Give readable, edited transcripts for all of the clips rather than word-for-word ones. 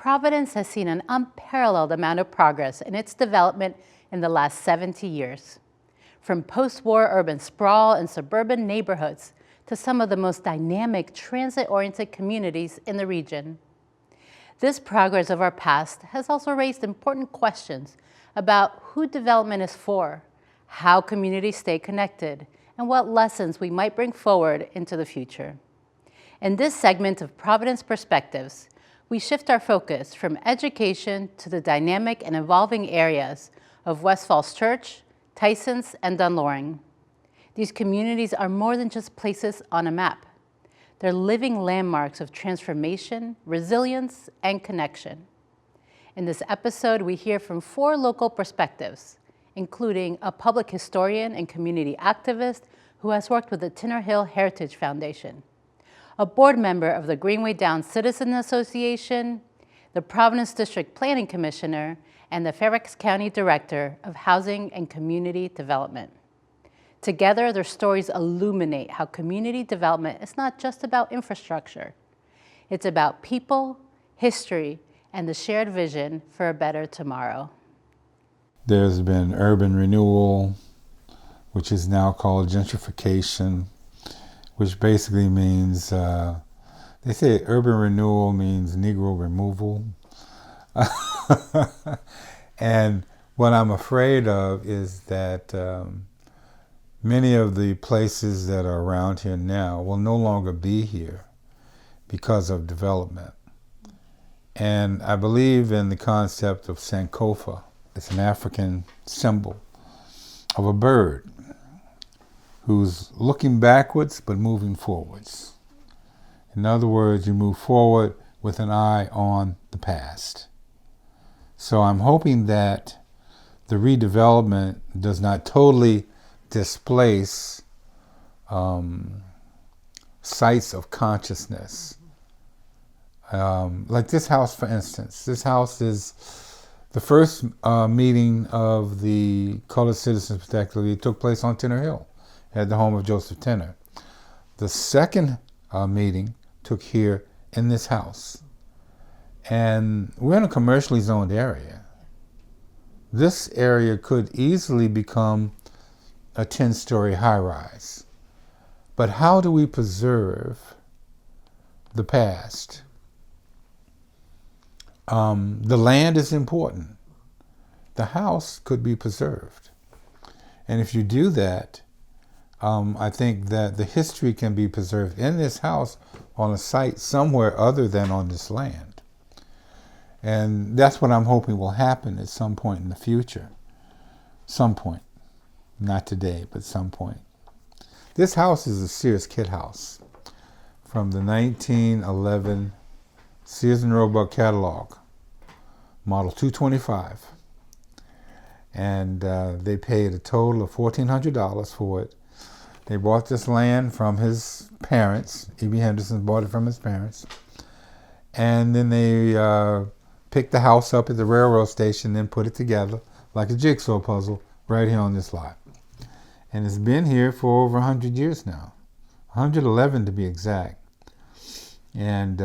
Providence has seen an unparalleled amount of progress in its development in the last 70 years. From post-war urban sprawl and suburban neighborhoods to some of the most dynamic transit-oriented communities in the region. This progress of our past has also raised important questions about who development is for, how communities stay connected, and what lessons we might bring forward into the future. In this segment of Providence Perspectives, we shift our focus from education to the dynamic and evolving areas of West Falls Church, Tysons, and Dunloring. These communities are more than just places on a map. They're living landmarks of transformation, resilience, and connection. In this episode, we hear from 4 local perspectives, including a public historian and community activist who has worked with the Tinner Hill Heritage Foundation, a board member of the Greenway Downs Citizen Association, the Providence District Planning Commissioner, and the Fairfax County Director of Housing and Community Development. Together, their stories illuminate how community development is not just about infrastructure. It's about people, history, and the shared vision for a better tomorrow. There's been urban renewal, which is now called gentrification, which basically means, they say urban renewal means Negro removal. And what I'm afraid of is that many of the places that are around here now will no longer be here because of development. And I believe in the concept of Sankofa. It's an African symbol of a bird who's looking backwards but moving forwards. In other words, you move forward with an eye on the past. So I'm hoping that the redevelopment does not totally displace sites of consciousness. Like this house, for instance. This house is the first meeting of the Colored Citizens Protective League took place on Tinner Hill at the home of Joseph Tinner. The second meeting took here in this house. And we're in a commercially zoned area. This area could easily become a 10-story high-rise. But how do we preserve the past? The land is important. The house could be preserved. And if you do that, I think that the history can be preserved in this house on a site somewhere other than on this land. And that's what I'm hoping will happen at some point in the future. Some point. Not today, but some point. This house is a Sears Kit house from the 1911 Sears and Roebuck catalog, model 225. And they paid a total of $1,400 for it. They bought this land from his parents. E.B. Henderson bought it from his parents. And then they picked the house up at the railroad station and put it together like a jigsaw puzzle right here on this lot. And it's been here for over 100 years now, 111 to be exact. And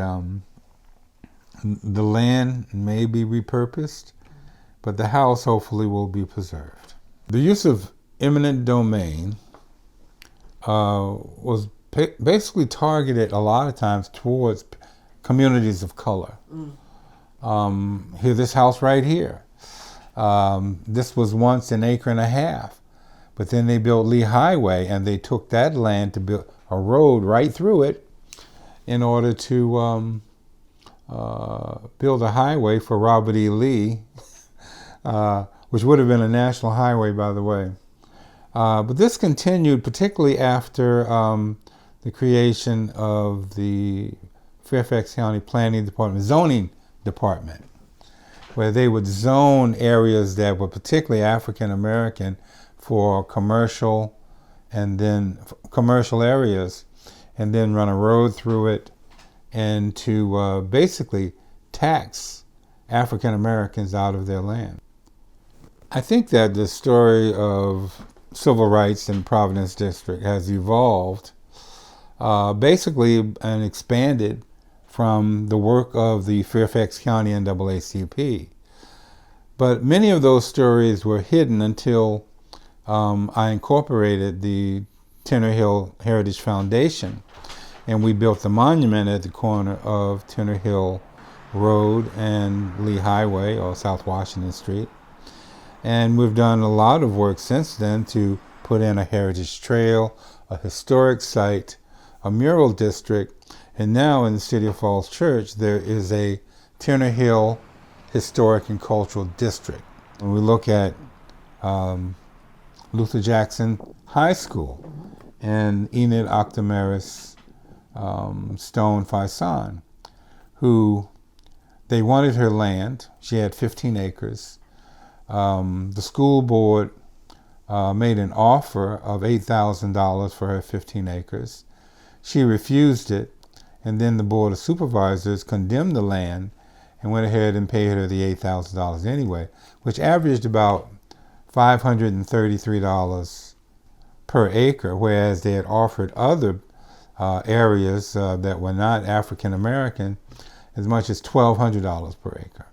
the land may be repurposed, but the house hopefully will be preserved. The use of eminent domain was basically targeted a lot of times towards communities of color. Here, this house right here. This was once an acre and a half, but then they built Lee Highway and they took that land to build a road right through it in order to build a highway for Robert E. Lee, which would have been a national highway, by the way. But this continued particularly after the creation of the Fairfax County Planning Department, Zoning Department, where they would zone areas that were particularly African American for commercial areas, and then run a road through it, and to basically tax African Americans out of their land. I think that the story of civil rights in Providence District has evolved basically and expanded from the work of the Fairfax County NAACP. But many of those stories were hidden until I incorporated the Tenor Hill Heritage Foundation, and we built the monument at the corner of Tenor Hill Road and Lee Highway, or South Washington Street. And we've done a lot of work since then to put in a heritage trail, a historic site, a mural district, and now in the City of Falls Church there is a Tenor Hill Historic and Cultural District. When we look at Luther Jackson High School and Enid Octomaris Stone Faison, who they wanted her land. She had 15 acres. The school board made an offer of $8,000 for her 15 acres. She refused it, and then the Board of Supervisors condemned the land and went ahead and paid her the $8,000 anyway, which averaged about $533 per acre, whereas they had offered other areas that were not African American as much as $1,200 per acre.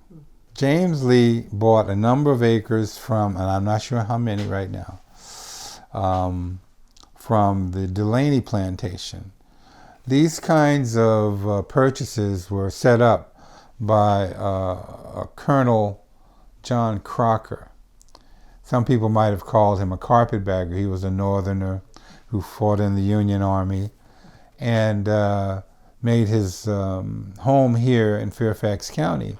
James Lee bought a number of acres from, and I'm not sure how many right now, from the Delaney plantation. These kinds of purchases were set up by Colonel John Crocker. Some people might have called him a carpetbagger. He was a northerner who fought in the Union Army and made his home here in Fairfax County,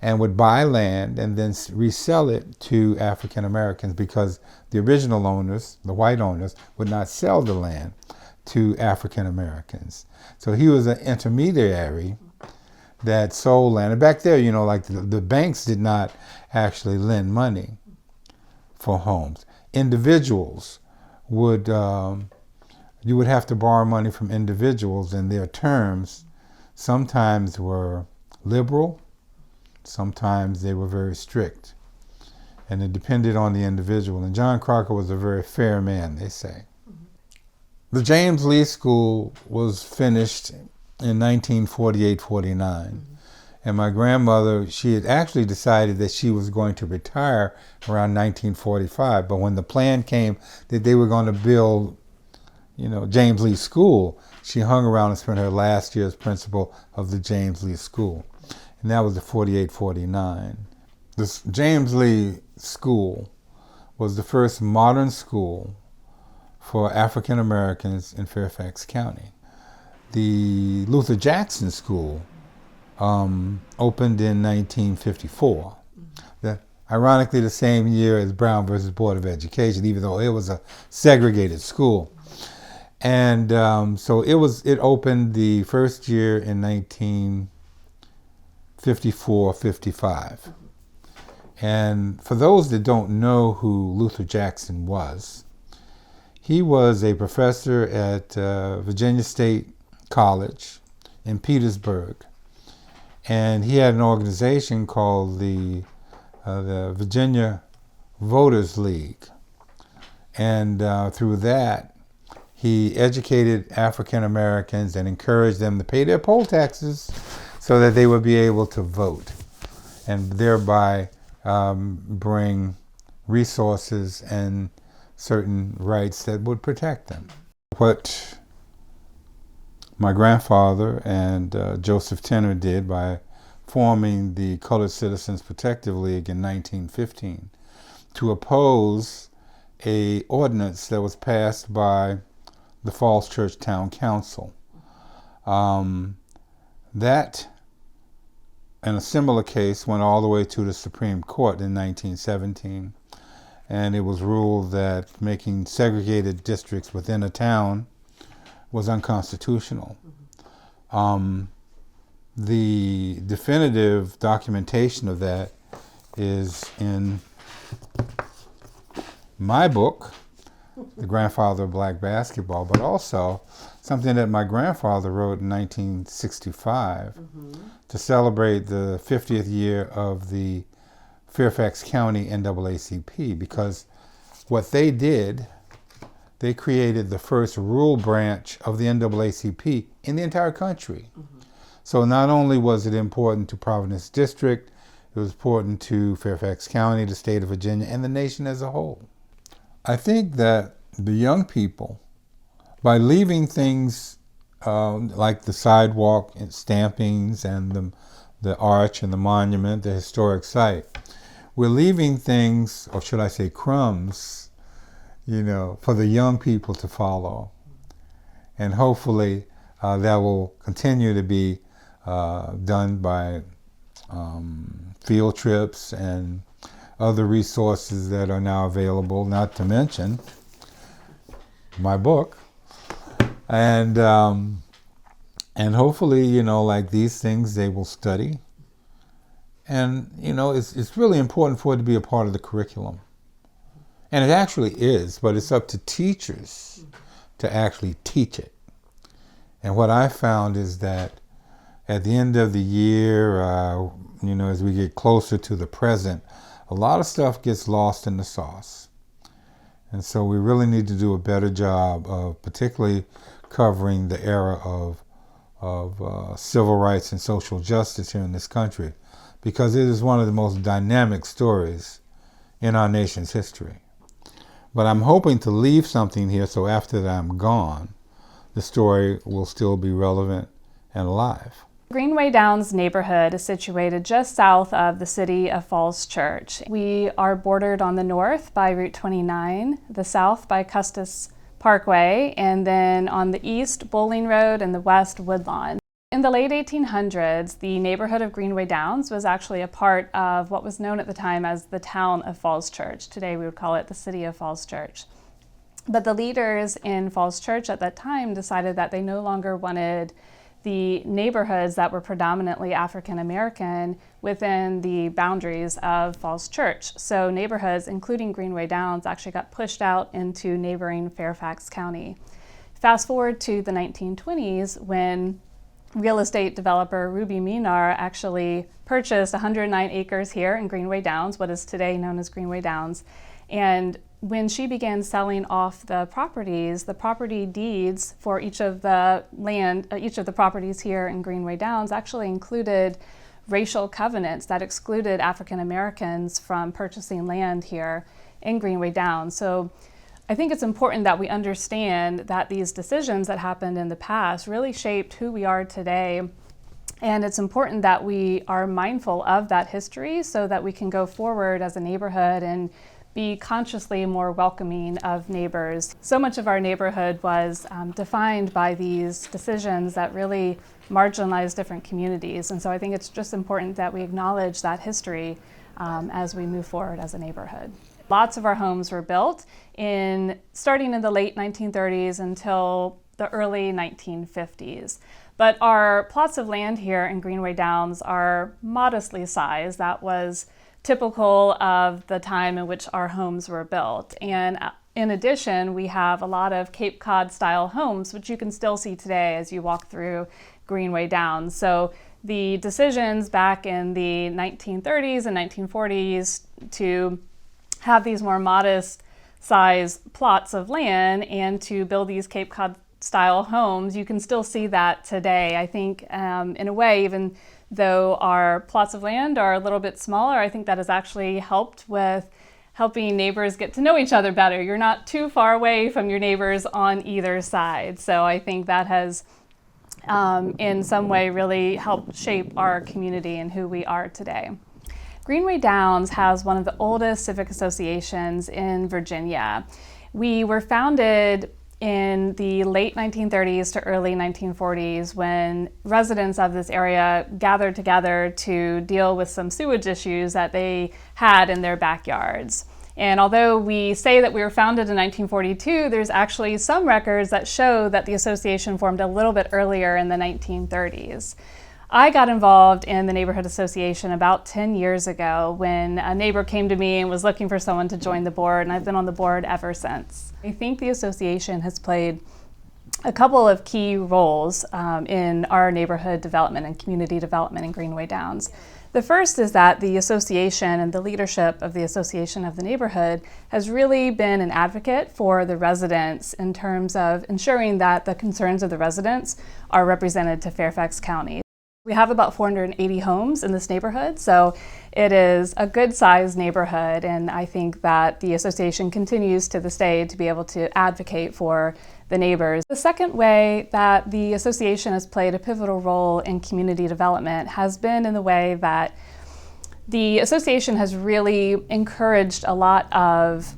and would buy land and then resell it to African Americans, because the original owners, the white owners, would not sell the land to African Americans. So he was an intermediary that sold land. And back there, you know, like the banks did not actually lend money for homes. Individuals would, you would have to borrow money from individuals, and their terms sometimes were liberal, sometimes they were very strict, and it depended on the individual. And John Crocker was a very fair man, they say. The James Lee School was finished in 1948-49. And my grandmother, she had actually decided that she was going to retire around 1945. But when the plan came that they were going to build, you know, James Lee School, she hung around and spent her last year as principal of the James Lee School. And that was the 48-49. This James Lee School was the first modern school for African Americans in Fairfax County. The Luther Jackson School opened in 1954. Ironically, the same year as Brown versus Board of Education, even though it was a segregated school. And so it opened the first year in 1954-55. And for those that don't know who Luther Jackson was, he was a professor at Virginia State College in Petersburg. And he had an organization called the Virginia Voters League. And through that, he educated African Americans and encouraged them to pay their poll taxes so that they would be able to vote, and thereby bring resources and certain rights that would protect them. What my grandfather and Joseph Tenor did by forming the Colored Citizens Protective League in 1915 to oppose an ordinance that was passed by the Falls Church Town Council. That and a similar case went all the way to the Supreme Court in 1917, and it was ruled that making segregated districts within a town was unconstitutional. The definitive documentation of that is in my book, The Grandfather of Black Basketball, but also something that my grandfather wrote in 1965 to celebrate the 50th year of the Fairfax County NAACP, because what they did, they created the first rural branch of the NAACP in the entire country. So not only was it important to Providence District, it was important to Fairfax County, the state of Virginia, and the nation as a whole. I think that the young people, by leaving things like the sidewalk and stampings and the arch and the monument, the historic site, we're leaving things, or should I say crumbs, for the young people to follow. And hopefully that will continue to be done by field trips and other resources that are now available, not to mention my book. And hopefully, like these things, they will study. And, it's really important for it to be a part of the curriculum. And it actually is, but it's up to teachers to actually teach it. And what I found is that at the end of the year, as we get closer to the present, a lot of stuff gets lost in the sauce. And so we really need to do a better job of particularly covering the era of civil rights and social justice here in this country, because it is one of the most dynamic stories in our nation's history. But I'm hoping to leave something here so after that I'm gone, the story will still be relevant and alive. Greenway Downs neighborhood is situated just south of the city of Falls Church. We are bordered on the north by Route 29, the south by Custis Parkway, and then on the east, Bowling Road, and the west, Woodlawn. In the late 1800s, the neighborhood of Greenway Downs was actually a part of what was known at the time as the town of Falls Church. Today we would call it the city of Falls Church. But the leaders in Falls Church at that time decided that they no longer wanted the neighborhoods that were predominantly African American within the boundaries of Falls Church. So neighborhoods, including Greenway Downs, actually got pushed out into neighboring Fairfax County. Fast forward to the 1920s, when real estate developer Ruby Minar actually purchased 109 acres here in Greenway Downs, what is today known as Greenway Downs. And when she began selling off the properties, the property deeds for each of the properties here in Greenway Downs actually included racial covenants that excluded African Americans from purchasing land here in Greenway Downs. So I think it's important that we understand that these decisions that happened in the past really shaped who we are today. And it's important that we are mindful of that history so that we can go forward as a neighborhood and be consciously more welcoming of neighbors. So much of our neighborhood was defined by these decisions that really marginalized different communities. And so I think it's just important that we acknowledge that history as we move forward as a neighborhood. Lots of our homes were built starting in the late 1930s until the early 1950s. But our plots of land here in Greenway Downs are modestly sized. That was typical of the time in which our homes were built. And in addition, we have a lot of Cape Cod style homes, which you can still see today as you walk through Greenway Downs. So the decisions back in the 1930s and 1940s to have these more modest size plots of land and to build these Cape Cod style homes, you can still see that today. I think in a way, even though our plots of land are a little bit smaller, I think that has actually helped with helping neighbors get to know each other better. You're not too far away from your neighbors on either side. So I think that has in some way really helped shape our community and who we are today. Greenway Downs has one of the oldest civic associations in Virginia. We were founded in the late 1930s to early 1940s when residents of this area gathered together to deal with some sewage issues that they had in their backyards. And although we say that we were founded in 1942, there's actually some records that show that the association formed a little bit earlier in the 1930s. I got involved in the neighborhood association about 10 years ago when a neighbor came to me and was looking for someone to join the board, and I've been on the board ever since. I think the association has played a couple of key roles in our neighborhood development and community development in Greenway Downs. The first is that the association and the leadership of the Association of the Neighborhood has really been an advocate for the residents in terms of ensuring that the concerns of the residents are represented to Fairfax County. We have about 480 homes in this neighborhood, so it is a good-sized neighborhood, and I think that the association continues to this day to be able to advocate for the neighbors. The second way that the association has played a pivotal role in community development has been in the way that the association has really encouraged a lot of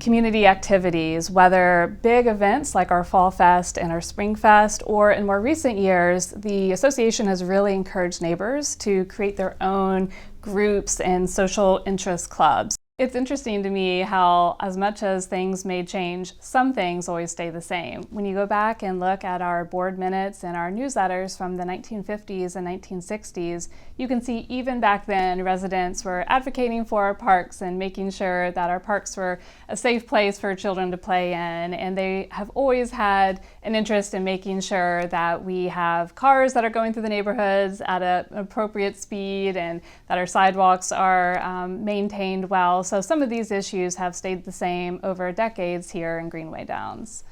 community activities, whether big events like our Fall Fest and our Spring Fest, or in more recent years, the association has really encouraged neighbors to create their own groups and social interest clubs. It's interesting to me how, as much as things may change, some things always stay the same. When you go back and look at our board minutes and our newsletters from the 1950s and 1960s, you can see even back then residents were advocating for our parks and making sure that our parks were a safe place for children to play in. And they have always had an interest in making sure that we have cars that are going through the neighborhoods at an appropriate speed and that our sidewalks are maintained well. So some of these issues have stayed the same over decades here in Greenway Downs.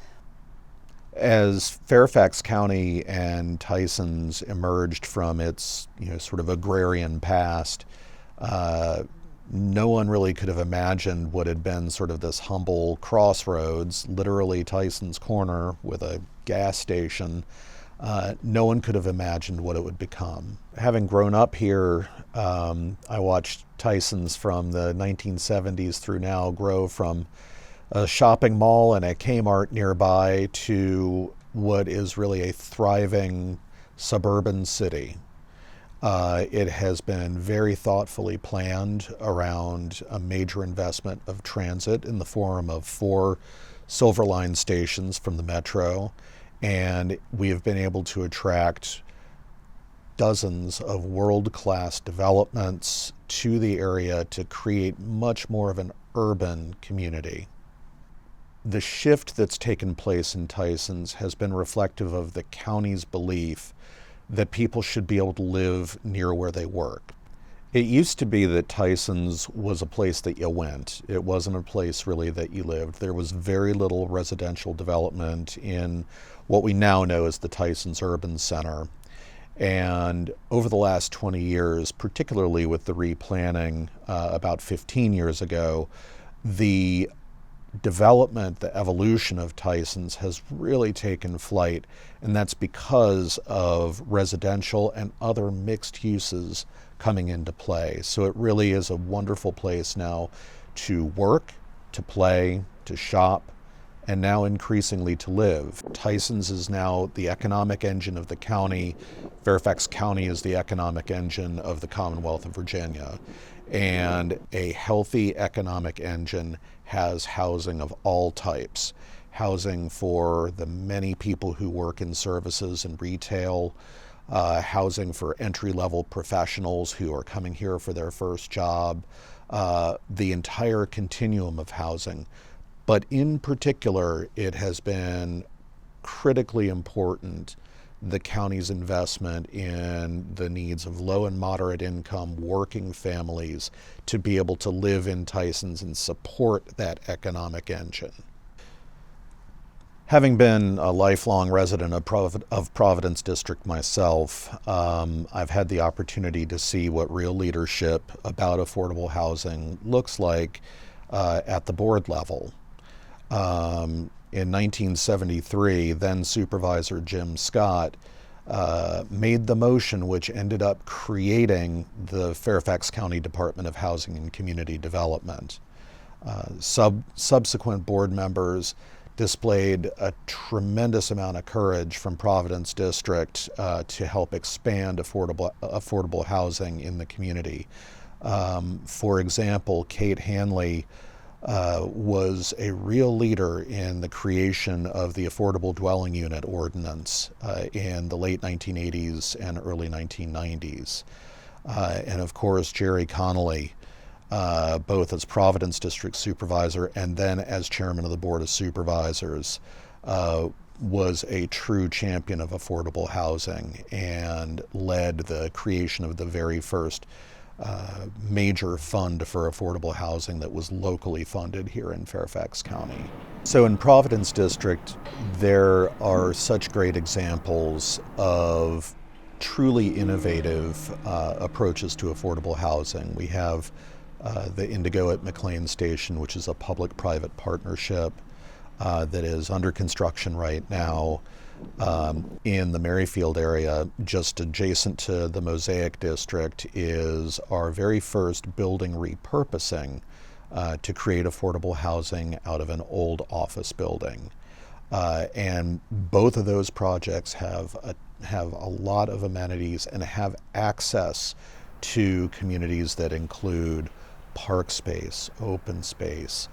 As Fairfax County and Tysons emerged from its sort of agrarian past, no one really could have imagined what had been sort of this humble crossroads, literally Tysons Corner with a gas station. No one could have imagined what it would become. Having grown up here, I watched Tysons from the 1970s through now grow from a shopping mall and a Kmart nearby to what is really a thriving suburban city. It has been very thoughtfully planned around a major investment of transit in the form of 4 Silver Line stations from the Metro, and we have been able to attract dozens of world-class developments to the area to create much more of an urban community. The shift that's taken place in Tysons has been reflective of the county's belief that people should be able to live near where they work. It used to be that Tysons was a place that you went. It wasn't a place really that you lived. There was very little residential development in what we now know as the Tysons Urban Center. And over the last 20 years, particularly with the replanning about 15 years ago, the development, the evolution of Tysons has really taken flight, and that's because of residential and other mixed uses coming into play. So it really is a wonderful place now to work, to play, to shop, and now increasingly to live. Tysons is now the economic engine of the county. Fairfax County is the economic engine of the Commonwealth of Virginia. And a healthy economic engine has housing of all types. Housing for the many people who work in services and retail, housing for entry-level professionals who are coming here for their first job, the entire continuum of housing. But in particular, it has been critically important, the county's investment in the needs of low and moderate income working families to be able to live in Tysons and support that economic engine. Having been a lifelong resident of Providence District myself, I've had the opportunity to see what real leadership about affordable housing looks like at the board level. In 1973, then Supervisor Jim Scott made the motion which ended up creating the Fairfax County Department of Housing and Community Development. Subsequent board members displayed a tremendous amount of courage from Providence District to help expand affordable housing in the community. For example, Kate Hanley was a real leader in the creation of the Affordable Dwelling Unit Ordinance in the late 1980s and early 1990s. And of course, Jerry Connolly, both as Providence District Supervisor and then as Chairman of the Board of Supervisors, was a true champion of affordable housing and led the creation of the very first major fund for affordable housing that was locally funded here in Fairfax County. So in Providence District, there are such great examples of truly innovative approaches to affordable housing. We have the Indigo at McLean Station, which is a public-private partnership that is under construction right now in the Merrifield area. Just adjacent to the Mosaic District is our very first building repurposing to create affordable housing out of an old office building. And both of those projects have a lot of amenities and have access to communities that include park space, open space,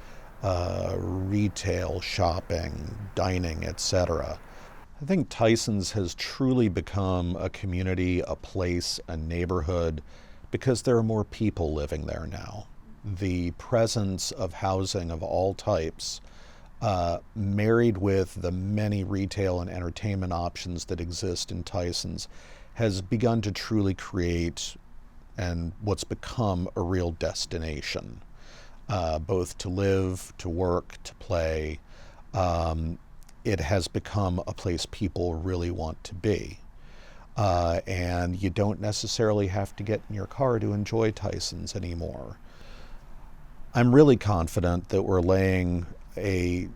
retail, shopping, dining, etc. I think Tysons has truly become a community, a place, a neighborhood, because there are more people living there now. The presence of housing of all types, married with the many retail and entertainment options that exist in Tysons, has begun to truly create and what's become a real destination, both to live, to work, to play. It has become a place people really want to be. And you don't necessarily have to get in your car to enjoy Tysons anymore. I'm really confident that we're laying a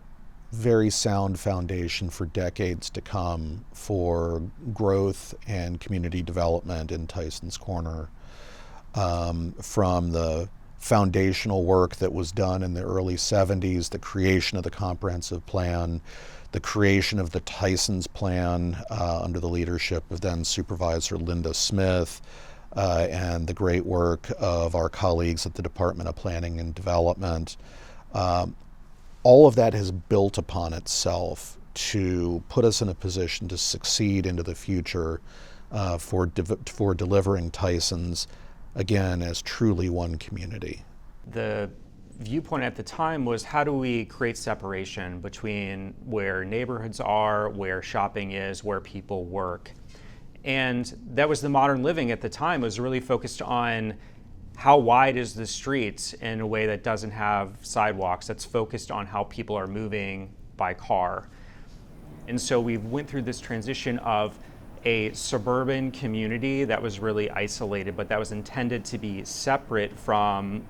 very sound foundation for decades to come for growth and community development in Tysons Corner. From the foundational work that was done in the early 70s, the creation of the comprehensive plan, the creation of the Tysons plan under the leadership of then Supervisor Linda Smith, and the great work of our colleagues at the Department of Planning and Development. All of that has built upon itself to put us in a position to succeed into the future for delivering Tysons, again, as truly one community. The viewpoint at the time was, how do we create separation between where neighborhoods are, where shopping is, where people work? And that was the modern living at the time. It was really focused on how wide is the street in a way that doesn't have sidewalks, that's focused on how people are moving by car. And so we went through this transition of a suburban community that was really isolated, but that was intended to be separate from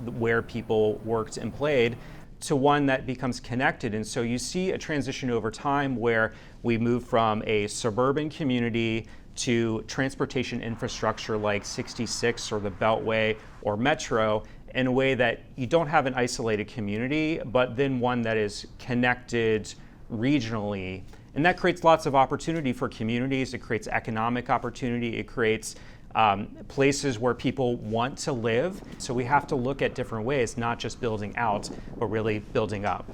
where people worked and played, to one that becomes connected. And so you see a transition over time where we move from a suburban community to transportation infrastructure like 66 or the Beltway or Metro, in a way that you don't have an isolated community, but then one that is connected regionally. And that creates lots of opportunity for communities. It creates economic opportunity. It creates places where people want to live. So we have to look at different ways, not just building out, but really building up.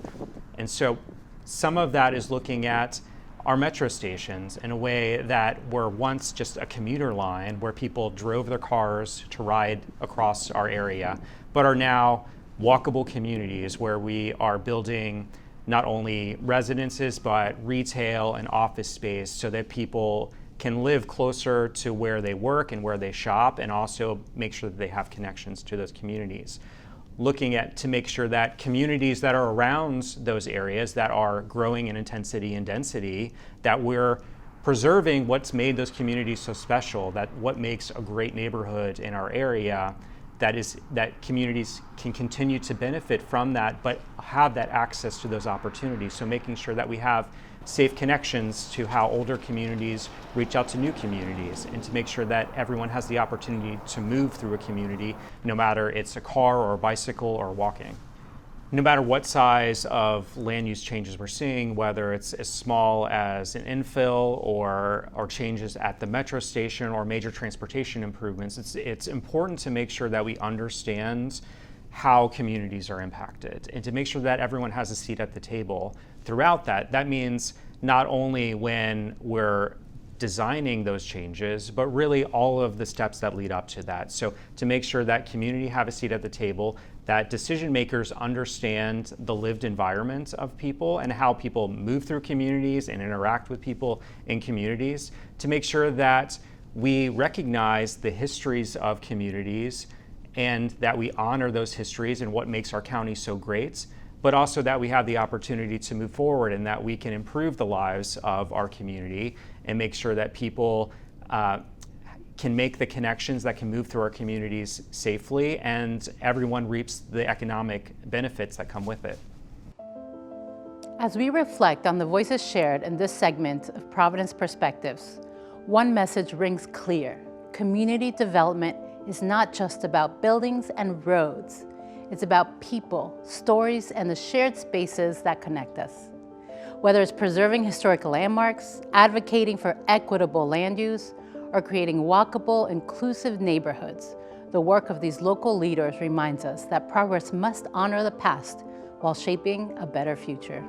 And so some of that is looking at our metro stations in a way that were once just a commuter line where people drove their cars to ride across our area, but are now walkable communities where we are building not only residences, but retail and office space so that people can live closer to where they work and where they shop, and also make sure that they have connections to those communities. Looking at to make sure that communities that are around those areas that are growing in intensity and density, that we're preserving what's made those communities so special, that what makes a great neighborhood in our area, that communities can continue to benefit from that, but have that access to those opportunities. So making sure that we have safe connections to how older communities reach out to new communities, and to make sure that everyone has the opportunity to move through a community, no matter it's a car or a bicycle or walking. No matter what size of land use changes we're seeing, whether it's as small as an infill or changes at the metro station or major transportation improvements, it's important to make sure that we understand how communities are impacted, and to make sure that everyone has a seat at the table throughout that. That means not only when we're designing those changes, but really all of the steps that lead up to that. So to make sure that community have a seat at the table, that decision makers understand the lived environment of people and how people move through communities and interact with people in communities, to make sure that we recognize the histories of communities and that we honor those histories and what makes our county so great, but also that we have the opportunity to move forward and that we can improve the lives of our community and make sure that people can make the connections that can move through our communities safely, and everyone reaps the economic benefits that come with it. As we reflect on the voices shared in this segment of Providence Perspectives, one message rings clear. Community development is not just about buildings and roads. It's about people, stories, and the shared spaces that connect us. Whether it's preserving historic landmarks, advocating for equitable land use, or creating walkable, inclusive neighborhoods, the work of these local leaders reminds us that progress must honor the past while shaping a better future.